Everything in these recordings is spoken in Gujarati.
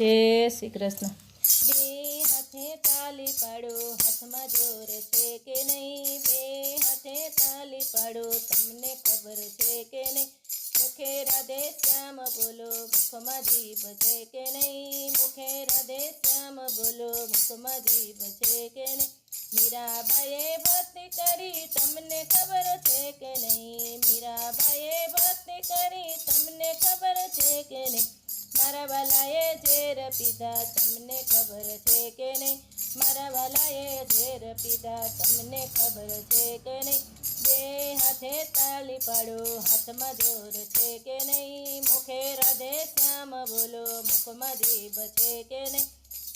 જય શ્રી કૃષ્ણ। બે હાથે તાલી પાડો, હાથમાં જોર છે કે નહીં? બે હાથે તાલી પાડો, તમને ખબર છે કે નહીં? મુખે રાધે શ્યામ બોલો, મુખમાં જીભ છે કે નહીં? મુખે રાધે શ્યામ બોલો, મુખમાં જીભ છે કે નહીં? મીરાબાઈએ ભક્તિ કરી, તમને ખબર છે કે નહીં? મીરાબાઈએ ભક્તિ કરી, તમને ખબર છે કે નહીં? મારા વાલાએ ઝેર પીધા, તમને ખબર છે કે નહીં? મારા વાલાએ ઝેર પીધા, તમને ખબર છે કે નહીં? બે હાથે તાલી પાડો, હાથમાં જોર છે કે નહીં? મુખે રાધે શ્યામ બોલો, મુખમાં જીભ છે કે નહીં?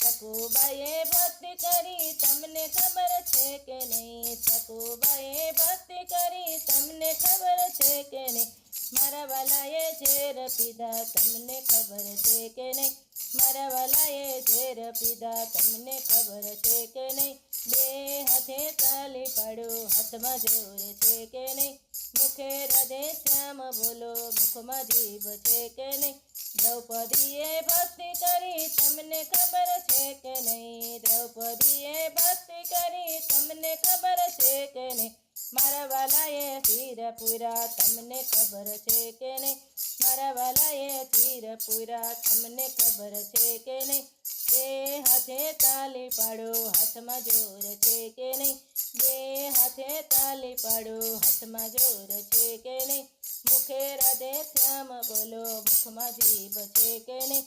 સકુબાઈએ ભક્તિ કરી, તમને ખબર છે કે નહીં? સકુબાઈએ ભક્તિ કરી, તમને ખબર છે કે નહીં? મારા વાલાએ ઝેર પીધા, તમને ખબર છે કે નહીં? મારા વાલાએ ઝેર પીધા, તમને ખબર છે કે નહીં? બે હાથે તાલી પાડો, હાથમાં જોર છે કે નહીં? મુખે રાધે શ્યામ બોલો, મુખમાં જીભ છે કે નહીં? દ્રૌપદીએ ભક્તિ કરી, તમને ખબર છે કે નહીં? દ્રૌપદીએ ભક્તિ કરી, તમને ખબર છે કે નહીં? મારા વાલાએ તીર પૂરા, તમને ખબર છે કે નહીં? મારા વાલાએ તીર પૂરા, તમને ખબર છે કે નહીં? બે હાથે તાલી પાડો, હાથમાં જોર છે કે નહીં? બે હાથે તાલી પાડો, હાથમાં જોર છે કે નહીં? મુખે રાધે શ્યામ બોલો, મુખમાં જીભ છે કે નહીં?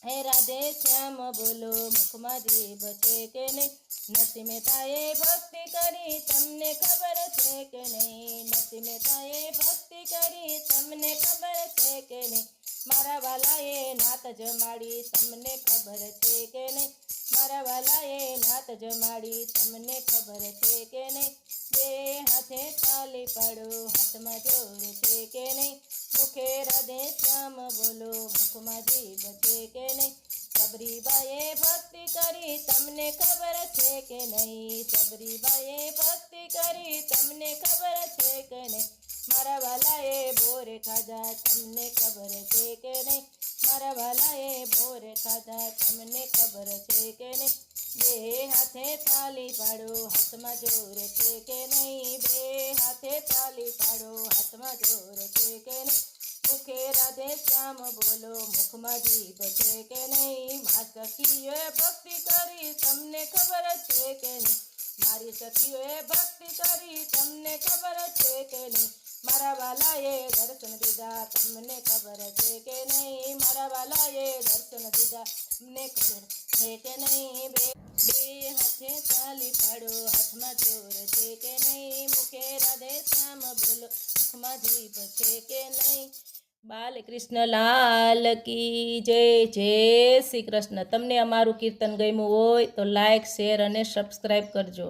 હે રાધે શ્યામ બોલો, મુખમાં જીભ છે કે નહીં? નરસિંહ મહેતાએ ભક્તિ કરી, તમને ખબર છે કે નહીં? નરસિંહ મહેતાએ ભક્તિ કરી, તમને ખબર છે કે નહીં? મારા વાલાએ નાત જમાડી, તમને ખબર છે કે નહીં? મારા વાલાએ નાત જમાડી, તમને ખબર છે કે નહીં? બે હાથે તાલી પાડો, હાથમાં જોર છે કે નહીં? મુખે રાધે શ્યામ બોલો, મુખમાં જીભ છે કે નહીં? સબરીબાઈએ ભક્તિ કરી, તમને ખબર છે કે નહીં? સબરીબાઈએ ભક્તિ કરી, તમને ખબર છે કે નહીં? મારા વાલાએ બોરે ખાધા, તમને ખબર છે કે નહીં? મારા વાલાએ બોરે ખાધા, તમને ખબર છે કે નહીં? બે હાથે તાલી પાડો, હાથમાં જોર છે કે નહીં? બે હાથે તાલી પાડો, હાથમાં જોર છે કે નહીં? મુખે રાધે શ્યામ બોલો, મુખમાં જીભ છે કે નહીં? મા સખીઓએ ભક્તિ કરી, તમને ખબર છે કે નહીં? મારી સખીઓએ ભક્તિ કરી, તમને ખબર છે કે નહીં? મારા વાલાએ દર્શન દીધા, તમને ખબર છે કે નહીં? મારા વાલાએ દર્શન દીધા, તમને ખબર છે કે નહીં? બે હાથે તાલી પાડો, હાથમાં જોર છે કે નહીં? મુખે રાધે શ્યામ બોલો, મુખમાં જીભ છે કે નહીં? બાલકૃષ્ણ લાલ કી જય। જય શ્રી કૃષ્ણ। તમને અમારું કીર્તન ગમ્યું હોય તો લાઈક, શેર અને સબસ્ક્રાઈબ કરજો।